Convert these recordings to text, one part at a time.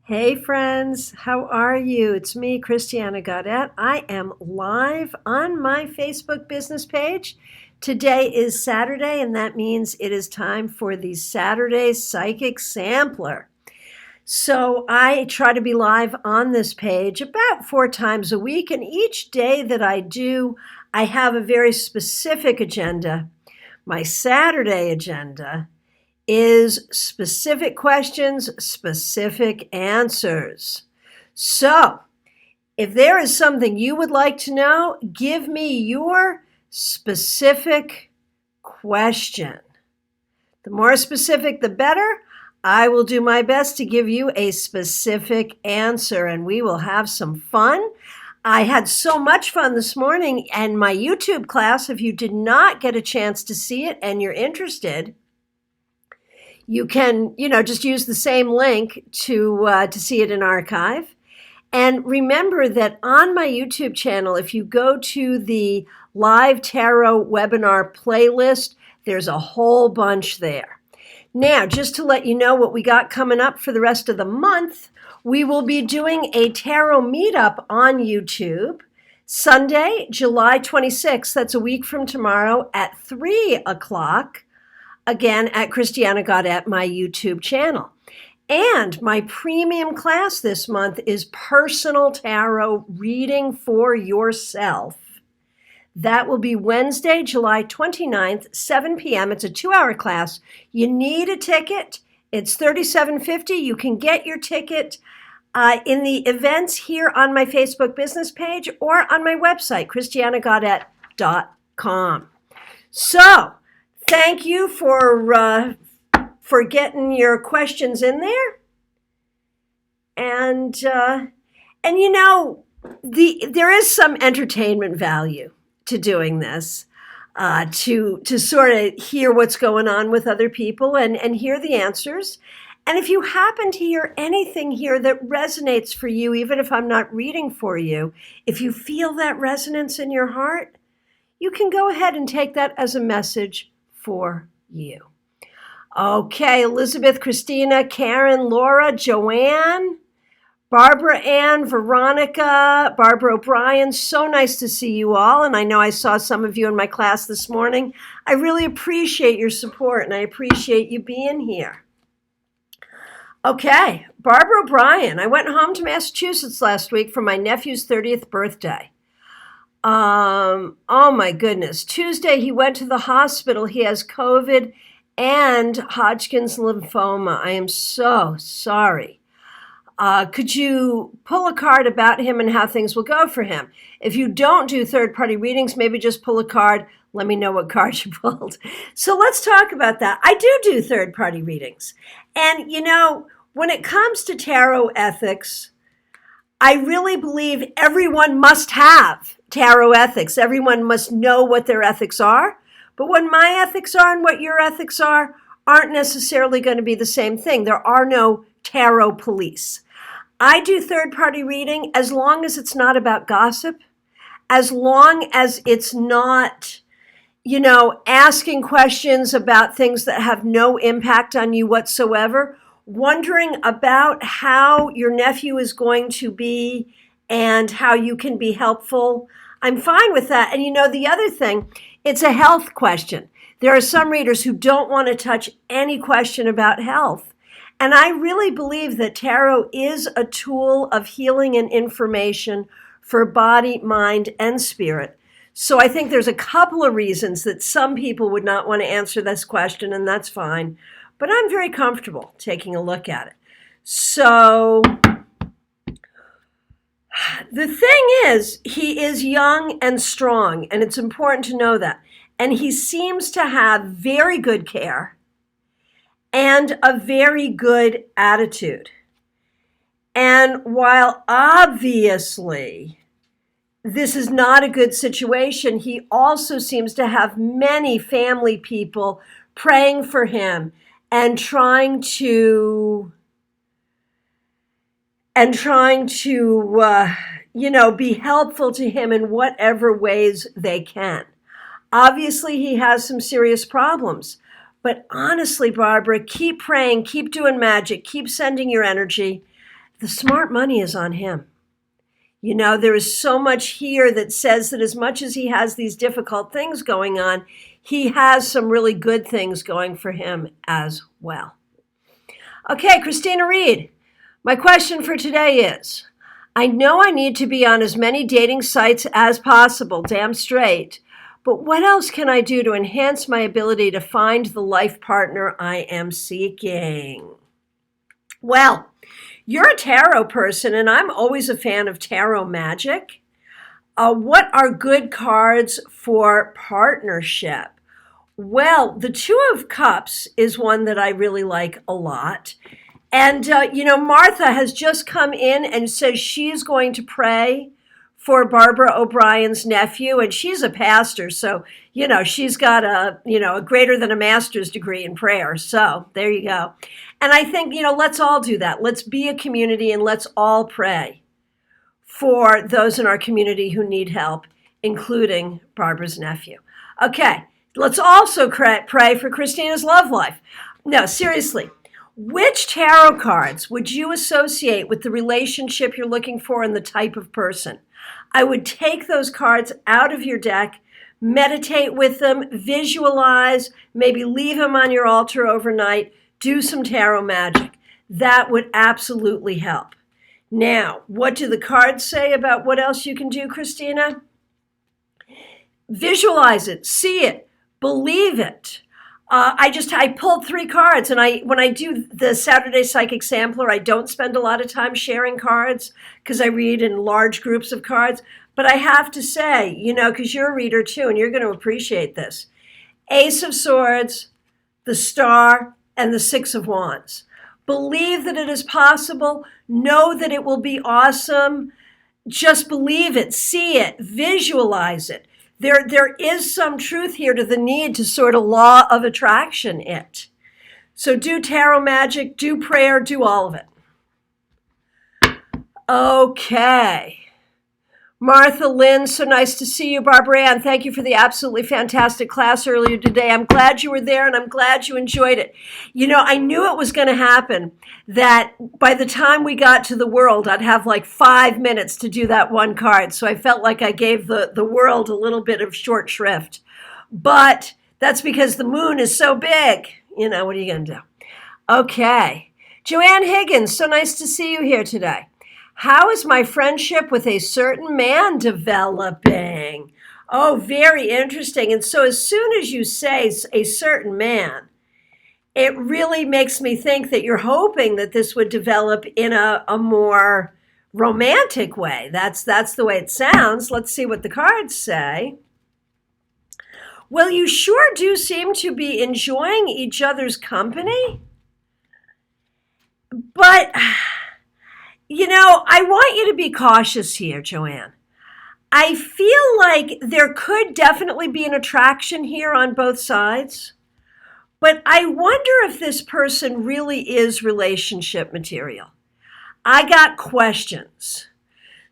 Hey friends, how are you? It's me, Christiana Gaudet. I am live on my Facebook business page. Today is Saturday, and that means it is time for the Saturday Psychic Sampler. So I try to be live on this page about 4 times a week, and each day that I do, I have a very specific agenda. My Saturday agenda is specific questions, specific answers. So, if there is something you would like to know, give me your specific question. The more specific, the better. I will do my best to give you a specific answer, and we will have some fun. I had so much fun this morning, and my YouTube class, if you did not get a chance to see it and you're interested, you can, just use the same link to see it in archive. And remember that on my YouTube channel, if you go to the live tarot webinar playlist, there's a whole bunch there. Now, just to let you know what we got coming up for the rest of the month, we will be doing a tarot meetup on YouTube Sunday, July 26th. That's a week from tomorrow at 3 o'clock. Again, at Christiana Gaudet, my YouTube channel. And my premium class this month is Personal Tarot Reading for Yourself. That will be Wednesday, July 29th, 7 p.m. It's a 2-hour class. You need a ticket. It's $37.50. You can get your ticket in the events here on my Facebook business page or on my website, christianagaudet.com. So, thank you for getting your questions in there, and there is some entertainment value to doing this, to sort of hear what's going on with other people and hear the answers. And if you happen to hear anything here that resonates for you, even if I'm not reading for you, if you feel that resonance in your heart, you can go ahead and take that as a message for you. Okay, Elizabeth, Christina, Karen, Laura, Joanne, Barbara Ann, Veronica, Barbara O'Brien, so nice to see you all. And I know I saw some of you in my class this morning. I really appreciate your support and I appreciate you being here. Okay, Barbara O'Brien, I went home to Massachusetts last week for my nephew's 30th birthday. Oh my goodness. Tuesday, he went to the hospital. He has COVID and Hodgkin's lymphoma. I am so sorry. Could you pull a card about him and how things will go for him? If you don't do third-party readings, maybe just pull a card. Let me know what card you pulled. So let's talk about that. I do third-party readings. And, when it comes to tarot ethics, I really believe everyone must have tarot ethics. Everyone must know what their ethics are. But what my ethics are and what your ethics are aren't necessarily going to be the same thing. There are no tarot police. I do third-party reading as long as it's not about gossip, as long as it's not, asking questions about things that have no impact on you whatsoever, wondering about how your nephew is going to be and how you can be helpful. I'm fine with that. And the other thing, it's a health question. There are some readers who don't want to touch any question about health. And I really believe that tarot is a tool of healing and information for body, mind, and spirit. So I think there's a couple of reasons that some people would not want to answer this question, and that's fine. But I'm very comfortable taking a look at it. So the thing is, he is young and strong, and it's important to know that. And he seems to have very good care and a very good attitude. And while obviously this is not a good situation, he also seems to have many family people praying for him and trying to be helpful to him in whatever ways they can. Obviously, he has some serious problems. But honestly, Barbara, keep praying, keep doing magic, keep sending your energy. the smart money is on him. You know, there is so much here that says that as much as he has these difficult things going on, he has some really good things going for him as well. Okay, Christina Reed, my question for today is, I know I need to be on as many dating sites as possible, damn straight, but what else can I do to enhance my ability to find the life partner I am seeking? Well, you're a tarot person, and I'm always a fan of tarot magic. What are good cards for partnership? Well, the Two of Cups is one that I really like a lot. And, Martha has just come in and says she's going to pray for Barbara O'Brien's nephew, and she's a pastor, so, she's got a greater than a master's degree in prayer. So there you go. And I think, let's all do that. Let's be a community and let's all pray for those in our community who need help, including Barbara's nephew. Okay, let's also pray for Christina's love life. No, seriously, which tarot cards would you associate with the relationship you're looking for and the type of person? I would take those cards out of your deck, meditate with them, visualize, maybe leave them on your altar overnight, do some tarot magic. That would absolutely help. Now, what do the cards say about what else you can do, Christina? Visualize it, see it, believe it. I pulled 3 cards, and when I do the Saturday Psychic Sampler, I don't spend a lot of time sharing cards because I read in large groups of cards. But I have to say, because you're a reader too, and you're going to appreciate this. Ace of Swords, the Star, and the Six of Wands. Believe that it is possible. Know that it will be awesome. Just believe it, see it, visualize it. There is some truth here to the need to sort of law of attraction it. So do tarot magic, do prayer, do all of it. Okay. Martha Lynn, so nice to see you. Barbara Ann, thank you for the absolutely fantastic class earlier today. I'm glad you were there and I'm glad you enjoyed it. I knew it was going to happen, that by the time we got to the world, I'd have like 5 minutes to do that one card. So I felt like I gave the world a little bit of short shrift. But that's because the moon is so big. What are you going to do? Okay. Joanne Higgins, so nice to see you here today. How is my friendship with a certain man developing? Oh, very interesting. And so as soon as you say a certain man, it really makes me think that you're hoping that this would develop in a more romantic way. That's the way it sounds. Let's see what the cards say. Well, you sure do seem to be enjoying each other's company. But I want you to be cautious here, Joanne. I feel like there could definitely be an attraction here on both sides, but I wonder if this person really is relationship material. I got questions.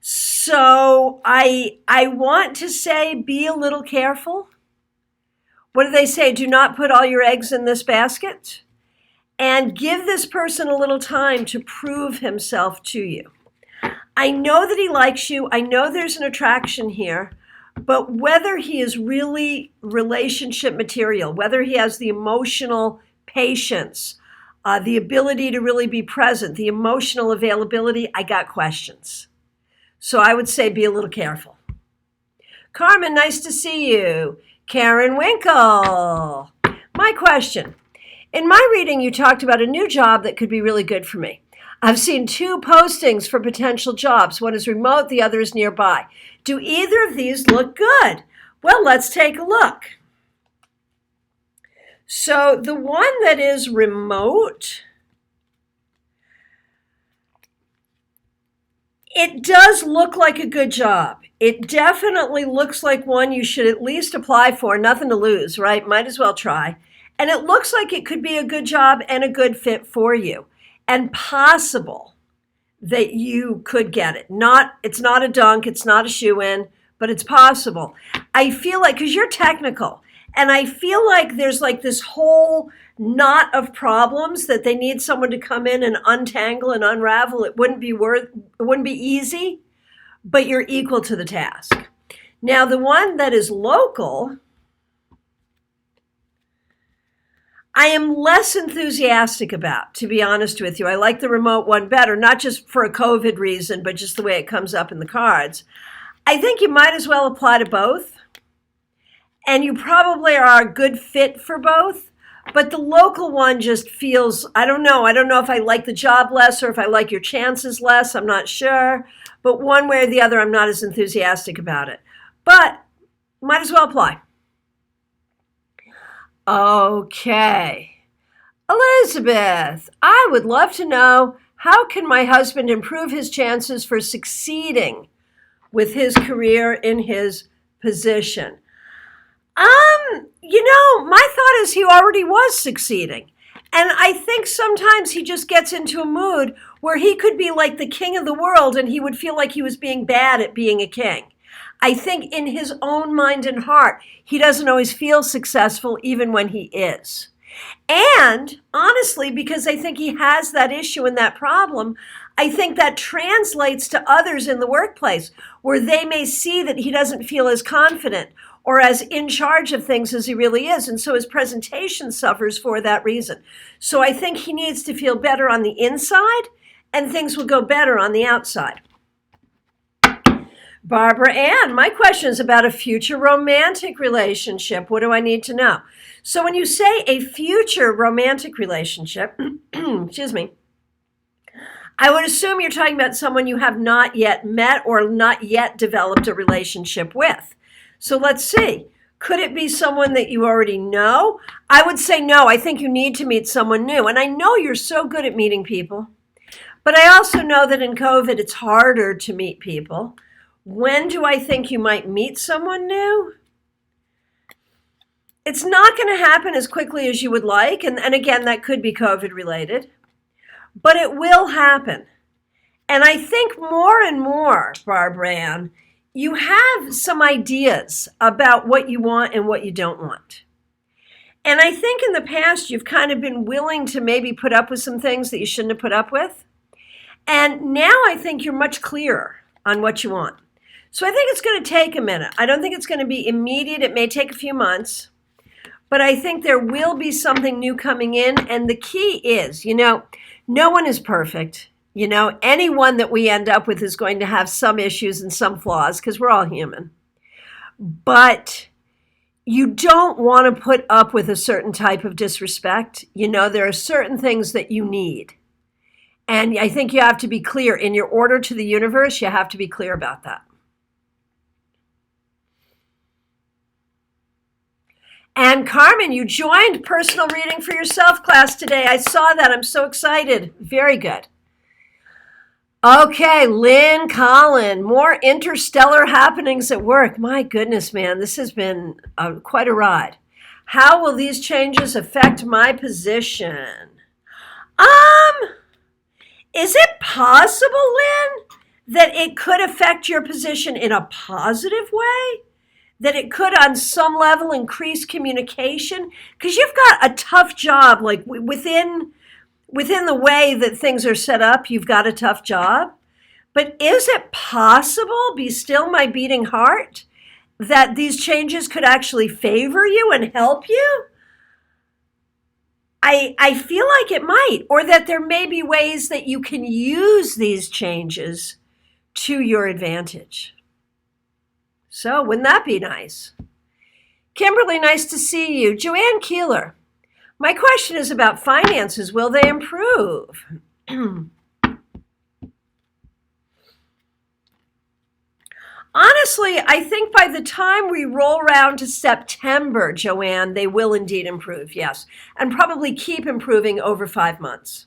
So I want to say be a little careful. What do they say? Do not put all your eggs in this basket. And give this person a little time to prove himself to you. I know that he likes you. I know there's an attraction here. But whether he is really relationship material, whether he has the emotional patience, the ability to really be present, the emotional availability, I got questions. So I would say be a little careful. Carmen, nice to see you. Karen Winkle. My question. In my reading, you talked about a new job that could be really good for me. I've seen 2 postings for potential jobs. One is remote, the other is nearby. Do either of these look good? Well, let's take a look. So the one that is remote, it does look like a good job. It definitely looks like one you should at least apply for. Nothing to lose, right? Might as well try. And it looks like it could be a good job and a good fit for you, and possible that you could get it. It's not a dunk, it's not a shoe-in, but it's possible. I feel like, because you're technical, And I feel like there's like this whole knot of problems that they need someone to come in and untangle and unravel. It wouldn't be easy, but you're equal to the task. Now, the one that is local, I am less enthusiastic about, to be honest with you. I like the remote one better, not just for a COVID reason, but just the way it comes up in the cards. I think you might as well apply to both. And you probably are a good fit for both. But the local one just feels, I don't know. I don't know if I like the job less or if I like your chances less. I'm not sure. But one way or the other, I'm not as enthusiastic about it. But might as well apply. Okay. Elizabeth, I would love to know, how can my husband improve his chances for succeeding with his career in his position? My thought is he already was succeeding. And I think sometimes he just gets into a mood where he could be like the king of the world and he would feel like he was being bad at being a king. I think in his own mind and heart, he doesn't always feel successful even when he is. And honestly, because I think he has that issue and that problem, I think that translates to others in the workplace where they may see that he doesn't feel as confident or as in charge of things as he really is. And so his presentation suffers for that reason. So I think he needs to feel better on the inside and things will go better on the outside. Barbara Ann, my question is about a future romantic relationship. What do I need to know? So when you say a future romantic relationship, excuse me, I would assume you're talking about someone you have not yet met or not yet developed a relationship with. So let's see. Could it be someone that you already know? I would say no. I think you need to meet someone new. And I know you're so good at meeting people. But I also know that in COVID, it's harder to meet people. When do I think you might meet someone new? It's not going to happen as quickly as you would like. And again, that could be COVID related. But it will happen. And I think more and more, Barbara Ann, you have some ideas about what you want and what you don't want. And I think in the past, you've kind of been willing to maybe put up with some things that you shouldn't have put up with. And now I think you're much clearer on what you want. So I think it's going to take a minute. I don't think it's going to be immediate. It may take a few months. But I think there will be something new coming in. And the key is, no one is perfect. Anyone that we end up with is going to have some issues and some flaws because we're all human. But you don't want to put up with a certain type of disrespect. There are certain things that you need. And I think you have to be clear. In your order to the universe, you have to be clear about that. And Carmen, you joined Personal Reading for Yourself class today. I saw that. I'm so excited. Very good. Okay, Lynn Collin, more interstellar happenings at work. My goodness, man, this has been quite a ride. How will these changes affect my position? Is it possible, Lynn, that it could affect your position in a positive way? That it could, on some level, increase communication? Because you've got a tough job, like within the way that things are set up, you've got a tough job. But is it possible, be still my beating heart, that these changes could actually favor you and help you? I feel like it might, or that there may be ways that you can use these changes to your advantage. So wouldn't that be nice? Kimberly, nice to see you. Joanne Keeler, my question is about finances. Will they improve? Honestly, I think by the time we roll around to September, Joanne, they will indeed improve, yes. And probably keep improving over 5 months.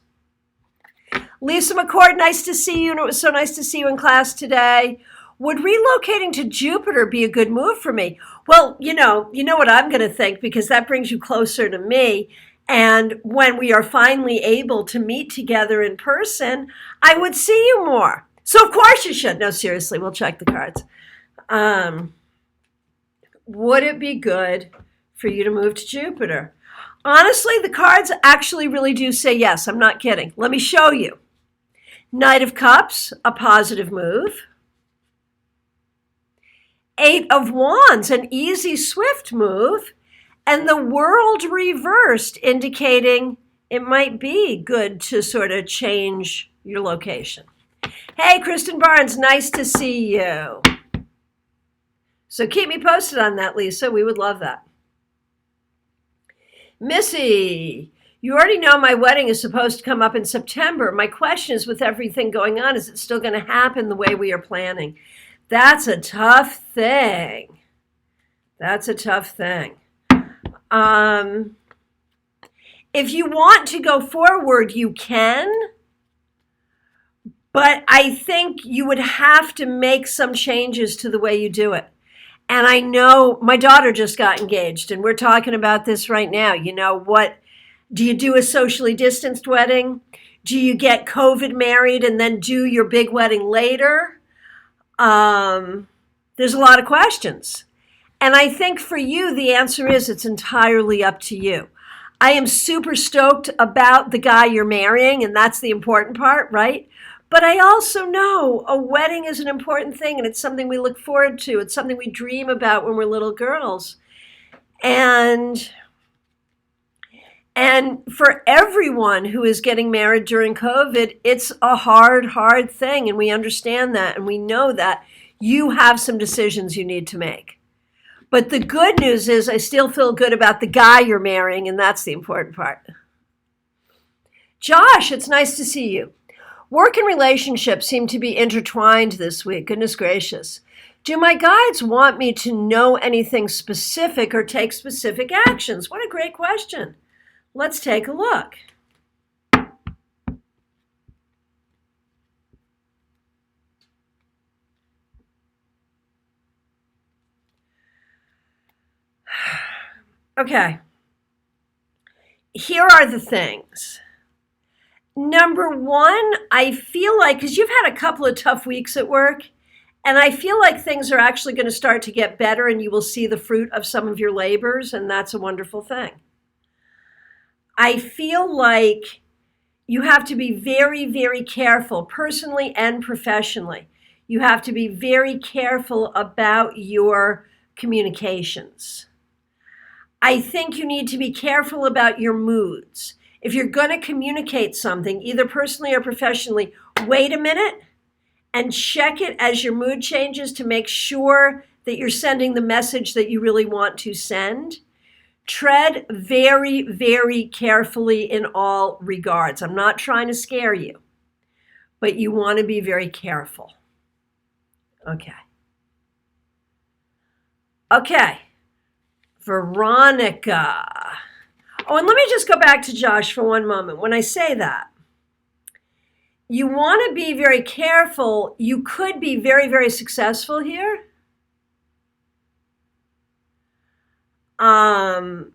Lisa McCord, nice to see you. And it was so nice to see you in class today. Would relocating to Jupiter be a good move for me? Well, you know what I'm going to think, because that brings you closer to me. And when we are finally able to meet together in person, I would see you more. So of course you should. No, seriously, we'll check the cards. Would it be good for you to move to Jupiter. Honestly, the cards actually really do say yes. I'm not kidding. Let me show you. Knight of Cups, a positive move. Eight of Wands, an easy, swift move. And the World reversed, indicating it might be good to sort of change your location. Hey, Kristen Barnes, nice to see you. So keep me posted on that, Lisa. We would love that. Missy, you already know my wedding is supposed to come up in September. My question is, with everything going on, is it still going to happen the way we are planning? That's a tough thing. That's a tough thing. If you want to go forward, you can. But I think you would have to make some changes to the way you do it. And I know my daughter just got engaged, and we're talking about this right now. You know, what do you do, a socially distanced wedding? Do you get COVID married and then do your big wedding later? There's a lot of questions. And I think for you, the answer is it's entirely up to you. I am super stoked about the guy you're marrying, and that's the important part, right? But I also know a wedding is an important thing, and it's something we look forward to. It's something we dream about when we're little girls. And for everyone who is getting married during COVID, it's a hard thing, and we understand that, and we know that you have some decisions you need to make. But the good news is I still feel good about the guy you're marrying, and that's the important part. Josh, it's nice to see you. Work and relationships seem to be intertwined this week. Goodness gracious. Do my guides want me to know anything specific or take specific actions? What a great question. Let's take a look. Okay. Here are the things. Number one, I feel like, because you've had a couple of tough weeks at work, and I feel like things are actually going to start to get better, and you will see the fruit of some of your labors, and that's a wonderful thing. I feel like you have to be very, very careful, personally and professionally. You have to be very careful about your communications. I think you need to be careful about your moods. If you're going to communicate something, either personally or professionally, wait a minute and check it as your mood changes to make sure that you're sending the message that you really want to send. Tread very, very carefully in all regards. I'm not trying to scare you, but you want to be very careful. Okay. Veronica. Oh, and let me just go back to Josh for one moment. When I say that, you want to be very careful. You could be very, very successful here. You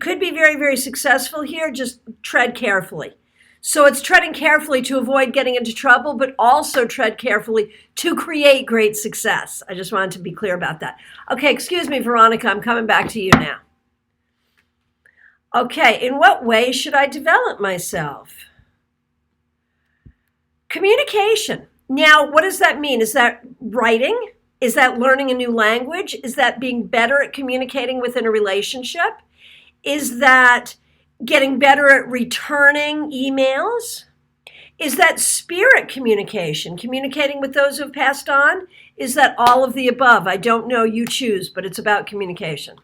could be very, very successful here. Just tread carefully. So it's treading carefully to avoid getting into trouble, but also tread carefully to create great success. I just wanted to be clear about that. Okay, excuse me, Veronica, I'm coming back to you now. Okay, in what way should I develop myself? Communication. Now, what does that mean? Is that writing? Is that learning a new language? Is that being better at communicating within a relationship? Is that getting better at returning emails? Is that spirit communication, communicating with those who have passed on? Is that all of the above? I don't know, you choose, but it's about communication.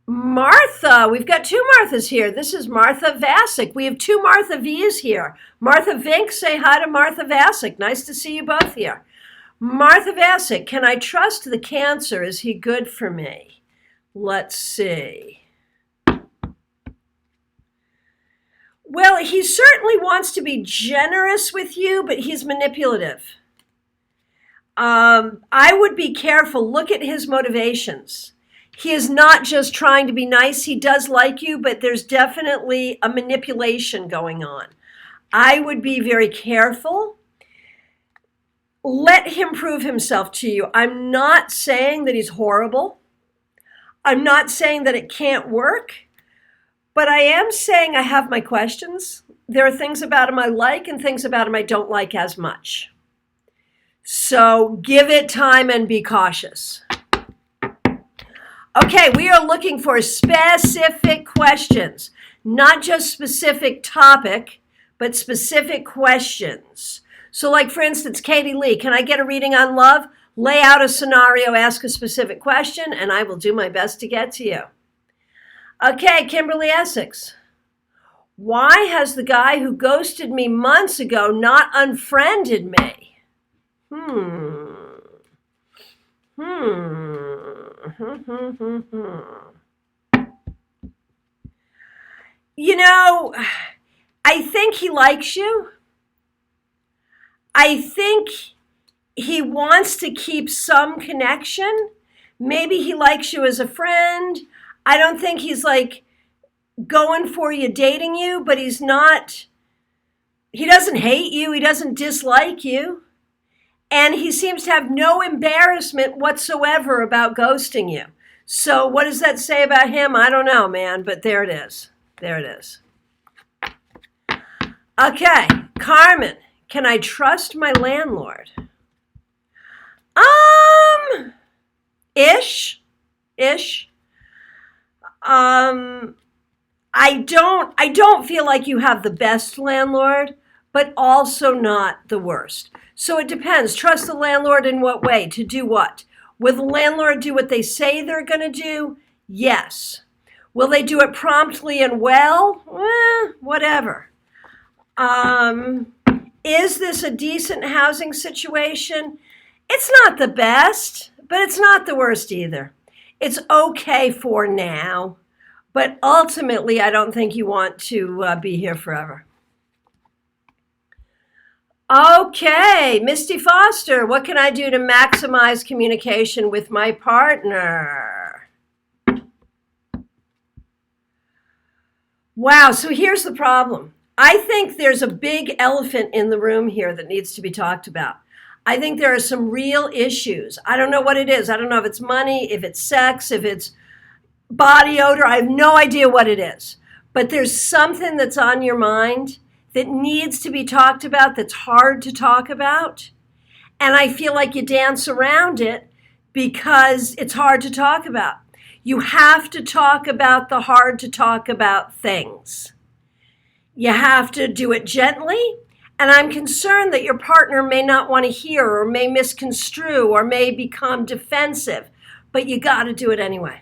Martha, we've got two Marthas here. This is Martha Vasic. We have two Martha V's here. Martha Vink, say hi to Martha Vasic. Nice to see you both here. Martha Vasic, can I trust the Cancer? Is he good for me? Let's see. Well, he certainly wants to be generous with you, but he's manipulative. I would be careful. Look at his motivations. He is not just trying to be nice. He does like you, but there's definitely a manipulation going on. I would be very careful. let him prove himself to you. I'm not saying that he's horrible. I'm not saying that it can't work, but I am saying I have my questions. There are things about him I like and things about him I don't like as much. So give it time and be cautious. Okay, we are looking for specific questions, not just specific topic, but specific questions. So like, for instance, Katie Lee, can I get a reading on love? Lay out a scenario, ask a specific question, and I will do my best to get to you. Okay, Kimberly Essex. Why has the guy who ghosted me months ago not unfriended me? You know, I think he likes you. I think he wants to keep some connection. Maybe he likes you as a friend. I don't think he's like going for you, dating you, but he doesn't hate you. He doesn't dislike you. And he seems to have no embarrassment whatsoever about ghosting you. So what does that say about him? I don't know, man, but there it is. There it is. Okay, Carmen, can I trust my landlord? Ish. I don't feel like you have the best landlord, but also not the worst. So it depends. Trust the landlord in what way? To do what? Will the landlord do what they say they're going to do? Yes. Will they do it promptly and well? Whatever. Is this a decent housing situation? It's not the best, but it's not the worst either. It's okay for now, but ultimately, I don't think you want to be here forever. Okay, Misty Foster, what can I do to maximize communication with my partner? Wow, so here's the problem. I think there's a big elephant in the room here that needs to be talked about. I think there are some real issues. I don't know what it is. I don't know if it's money, if it's sex, if it's body odor. I have no idea what it is. But there's something that's on your mind that needs to be talked about, that's hard to talk about. And I feel like you dance around it because it's hard to talk about. You have to talk about the hard to talk about things. You have to do it gently. And I'm concerned that your partner may not want to hear or may misconstrue or may become defensive, but you got to do it anyway.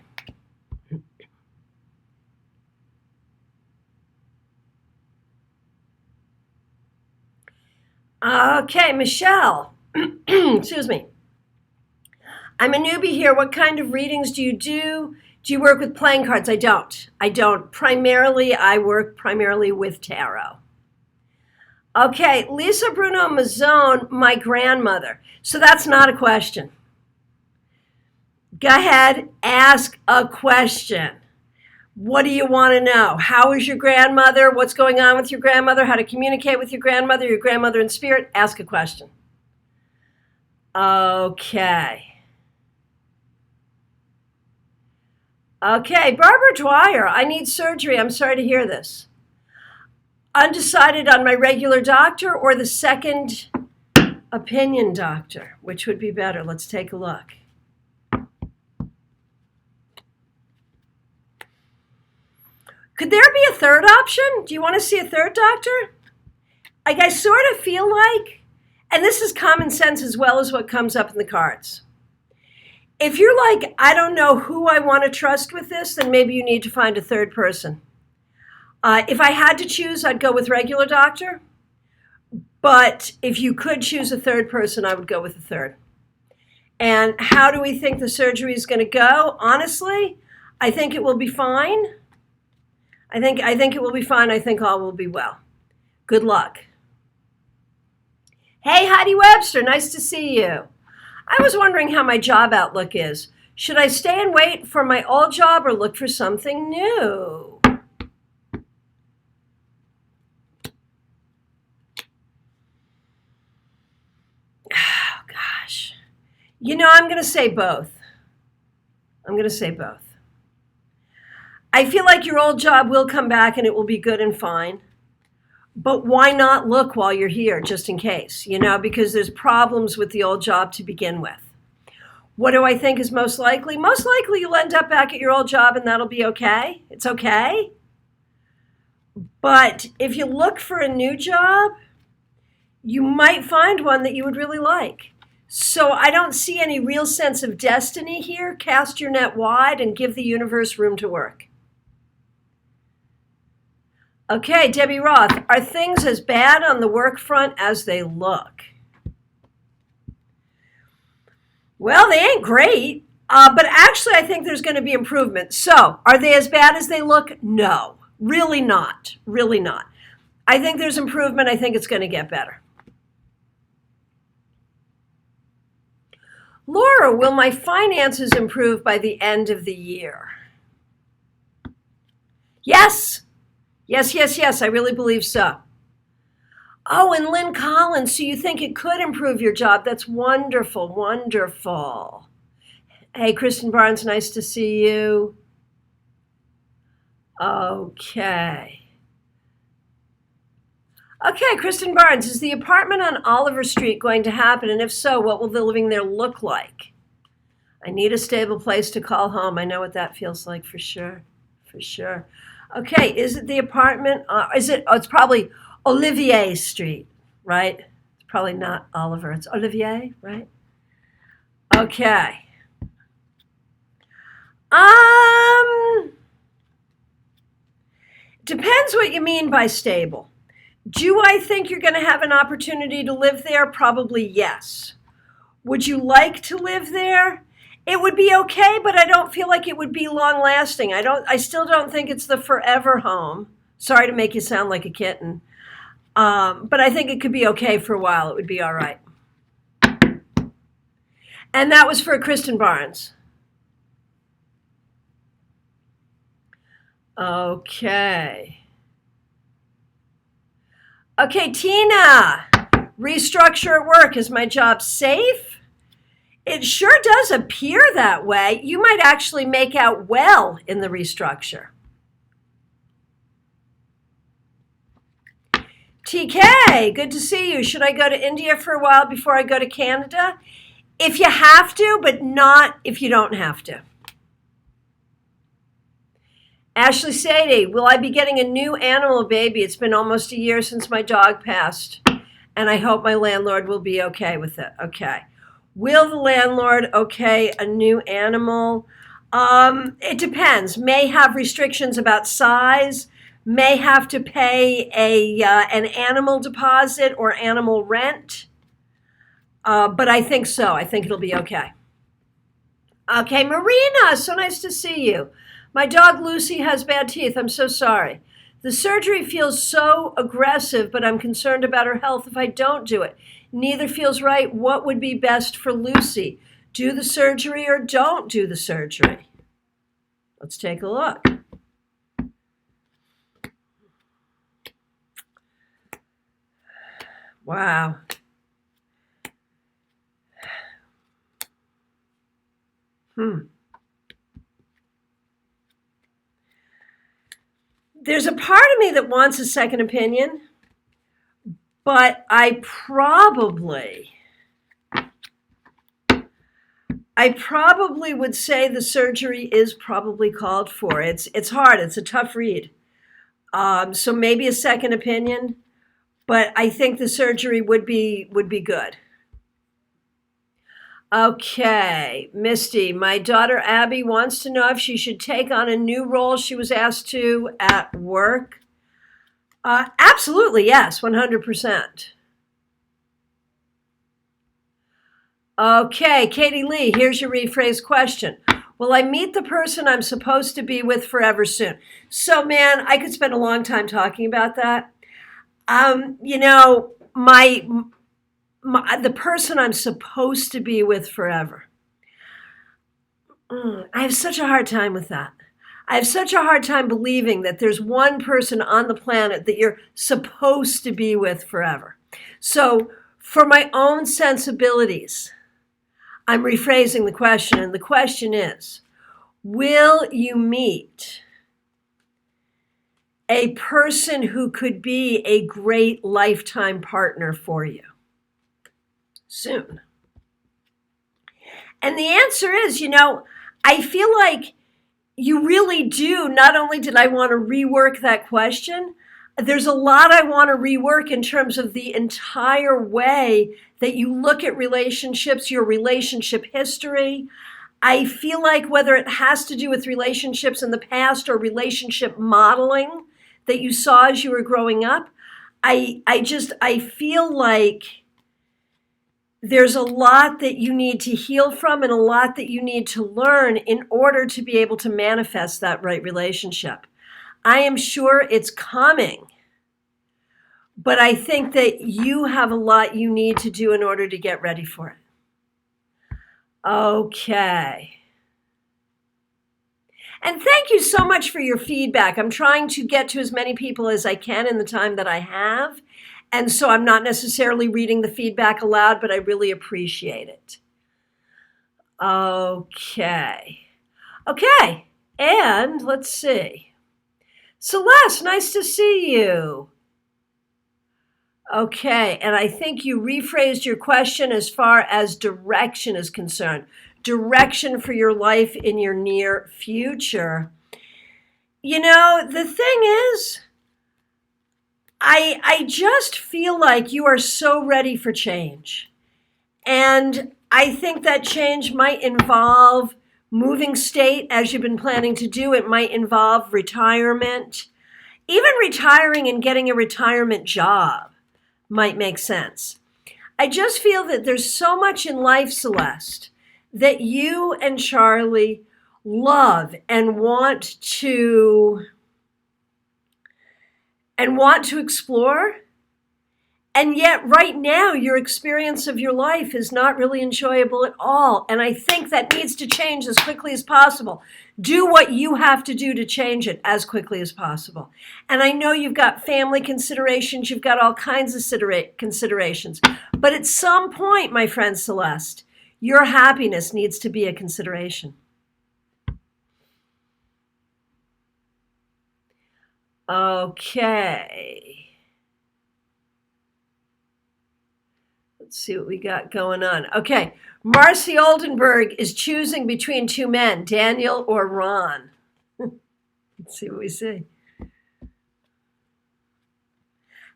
Okay, Michelle. Excuse me. I'm a newbie here. What kind of readings do you do? Do you work with playing cards? I don't. Primarily, I work primarily with tarot. Okay, Lisa Bruno Mazzone, my grandmother. So that's not a question. Go ahead, ask a question. What do you want to know? How is your grandmother? What's going on with your grandmother? How to communicate with your grandmother in spirit? Ask a question. Okay, Barbara Dwyer, I need surgery. I'm sorry to hear this. Undecided on my regular doctor or the second opinion doctor, which would be better? Let's take a look. Could there be a third option? Do you want to see a third doctor? I sort of feel like, and this is common sense as well as what comes up in the cards. If you're like, I don't know who I want to trust with this, then maybe you need to find a third person. If I had to choose, I'd go with regular doctor. But if you could choose a third person, I would go with a third. And how do we think the surgery is going to go? Honestly, I think it will be fine. I think it will be fine. I think all will be well. Good luck. Hey, Heidi Webster, nice to see you. I was wondering how my job outlook is. Should I stay and wait for my old job or look for something new? I'm going to say both. I'm going to say both. I feel like your old job will come back and it will be good and fine. But why not look while you're here, just in case, because there's problems with the old job to begin with. What do I think is most likely? Most likely you'll end up back at your old job and that'll be okay. It's okay. But if you look for a new job, you might find one that you would really like. So I don't see any real sense of destiny here. Cast your net wide and give the universe room to work. Okay, Debbie Roth, are things as bad on the work front as they look? Well, they ain't great, but actually I think there's going to be improvement. So, are they as bad as they look? No, really not, really not. I think there's improvement. I think it's going to get better. Laura, will my finances improve by the end of the year? Yes. Yes, I really believe so. Oh, and Lynn Collins, so you think it could improve your job? That's wonderful, wonderful. Hey, Kristen Barnes, nice to see you. Okay, Kristen Barnes, is the apartment on Oliver Street going to happen? And if so, what will the living there look like? I need a stable place to call home. I know what that feels like for sure. Okay, is it the apartment? It's probably Olivier Street, right? It's probably not Oliver. It's Olivier, right? Okay. Depends what you mean by stable. Do I think you're going to have an opportunity to live there? Probably yes. Would you like to live there? It would be okay, but I don't feel like it would be long lasting. I still don't think it's the forever home. Sorry to make you sound like a kitten. But I think it could be okay for a while. It would be all right. And that was for Kristen Barnes. Okay, Tina. Restructure at work. Is my job safe? It sure does appear that way. You might actually make out well in the restructure. TK, good to see you. Should I go to India for a while before I go to Canada? If you have to, but not if you don't have to. Ashley Sadie, will I be getting a new animal baby? It's been almost a year since my dog passed, and I hope my landlord will be okay with it. Okay. Will the landlord okay a new animal? It depends. May have restrictions about size, may have to pay an animal deposit or animal rent. But I think so. I think it'll be okay. Okay, Marina, so nice to see you. My dog Lucy has bad teeth. I'm so sorry. The surgery feels so aggressive, but I'm concerned about her health if I don't do it. Neither feels right. What would be best for Lucy? Do the surgery or don't do the surgery? Let's take a look. Wow. There's a part of me that wants a second opinion, but I probably would say the surgery is probably called for. It's hard. It's a tough read. So maybe a second opinion, but I think the surgery would be good. Okay, Misty, my daughter Abby wants to know if she should take on a new role she was asked to at work. Absolutely, yes, 100%. Okay, Katie Lee, here's your rephrased question. Will I meet the person I'm supposed to be with forever soon? So, man, I could spend a long time talking about that. The person I'm supposed to be with forever. I have such a hard time with that. I have such a hard time believing that there's one person on the planet that you're supposed to be with forever. So for my own sensibilities, I'm rephrasing the question, and the question is, will you meet a person who could be a great lifetime partner for you soon? And the answer is, I feel like you really do. Not only did I want to rework that question, there's a lot I want to rework in terms of the entire way that you look at relationships, your relationship history. I feel like whether it has to do with relationships in the past or relationship modeling that you saw as you were growing up, I feel like there's a lot that you need to heal from and a lot that you need to learn in order to be able to manifest that right relationship. I am sure it's coming, but I think that you have a lot you need to do in order to get ready for it. Okay. And thank you so much for your feedback. I'm trying to get to as many people as I can in the time that I have. And so I'm not necessarily reading the feedback aloud, but I really appreciate it. Okay. And let's see. Celeste, nice to see you. Okay. And I think you rephrased your question as far as direction is concerned. Direction for your life in your near future. The thing is, I just feel like you are so ready for change. And I think that change might involve moving state as you've been planning to do. It might involve retirement. Even retiring and getting a retirement job might make sense. I just feel that there's so much in life, Celeste, that you and Charlie love and want to explore. And yet right now, your experience of your life is not really enjoyable at all. And I think that needs to change as quickly as possible. Do what you have to do to change it as quickly as possible. And I know you've got family considerations, you've got all kinds of considerations. But at some point, my friend Celeste, your happiness needs to be a consideration. Okay. Let's see what we got going on. Okay. Marcy Oldenburg is choosing between two men, Daniel or Ron. Let's see what we see.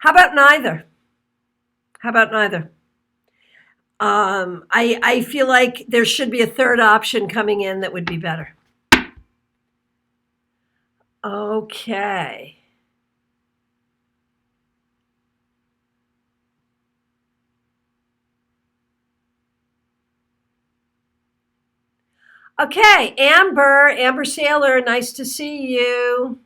How about neither? I feel like there should be a third option coming in that would be better. Okay. Okay, Amber Saylor, nice to see you.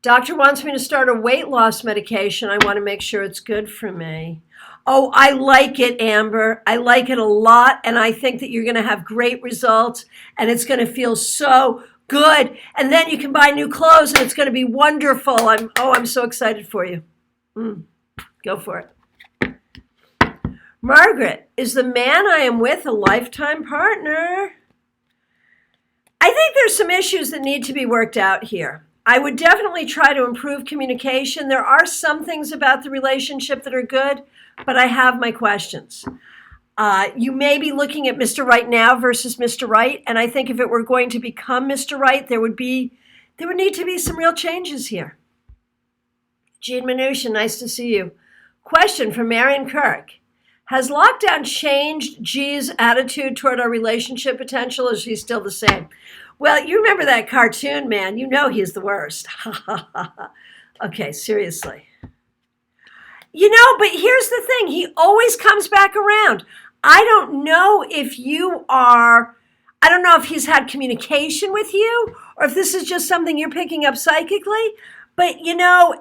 Doctor wants me to start a weight loss medication. I want to make sure it's good for me. Oh, I like it, Amber. I like it a lot, and I think that you're going to have great results, and it's going to feel so good. And then you can buy new clothes, and it's going to be wonderful. I'm so excited for you. Go for it. Margaret, is the man I am with a lifetime partner? I think there's some issues that need to be worked out here. I would definitely try to improve communication. There are some things about the relationship that are good, but I have my questions. You may be looking at Mr. Right now versus Mr. Right, and I think if it were going to become Mr. Right, there would need to be some real changes here. Jean Mnuchin, nice to see you. Question from Marion Kirk. Has lockdown changed G's attitude toward our relationship potential, or is he still the same? Well, you remember that cartoon, man. You know he's the worst. Okay, seriously. But here's the thing. He always comes back around. I don't know if he's had communication with you or if this is just something you're picking up psychically. But,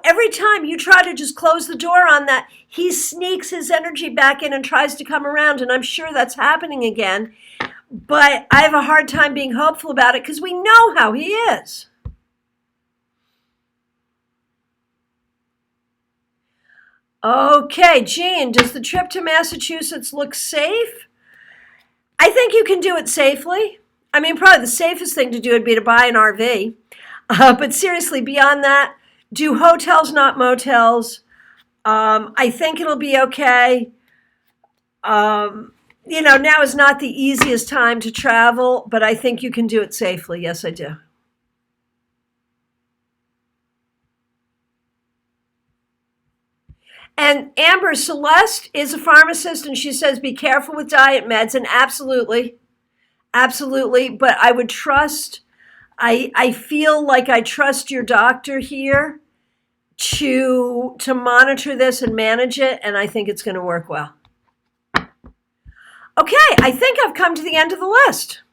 every time you try to just close the door on that, he sneaks his energy back in and tries to come around. And I'm sure that's happening again. But I have a hard time being hopeful about it because we know how he is. Okay, Jean, does the trip to Massachusetts look safe? I think you can do it safely. I mean, probably the safest thing to do would be to buy an RV. But seriously, beyond that, do hotels, not motels. I think it'll be okay. Now is not the easiest time to travel, but I think you can do it safely. Yes, I do. And Amber Celeste is a pharmacist, and she says be careful with diet meds. And absolutely, absolutely. But I would trust. I feel like I trust your doctor here to monitor this and manage it, and I think it's going to work well. Okay, I think I've come to the end of the list.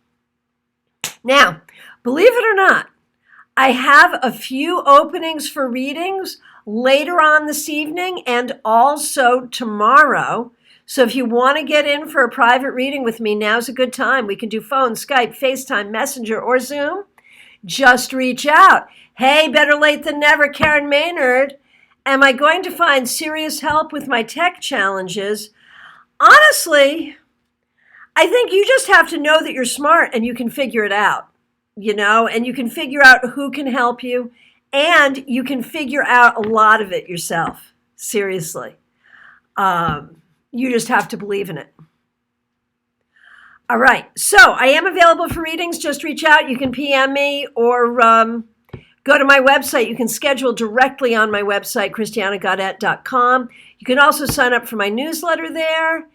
Now, believe it or not, I have a few openings for readings later on this evening and also tomorrow. So if you want to get in for a private reading with me, now's a good time. We can do phone, Skype, FaceTime, Messenger, or Zoom. Just reach out. Hey, better late than never, Karen Maynard. Am I going to find serious help with my tech challenges? Honestly, I think you just have to know that you're smart and you can figure it out, and you can figure out who can help you, and you can figure out a lot of it yourself. Seriously. You just have to believe in it. All right. So I am available for readings. Just reach out. You can PM me or go to my website. You can schedule directly on my website, christianagaudet.com. You can also sign up for my newsletter there.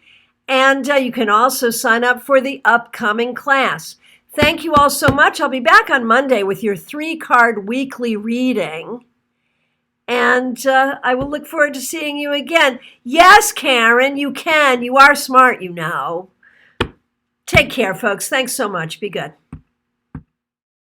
And you can also sign up for the upcoming class. Thank you all so much. I'll be back on Monday with your 3-card weekly reading. And I will look forward to seeing you again. Yes, Karen, you can. You are smart, Take care, folks. Thanks so much. Be good.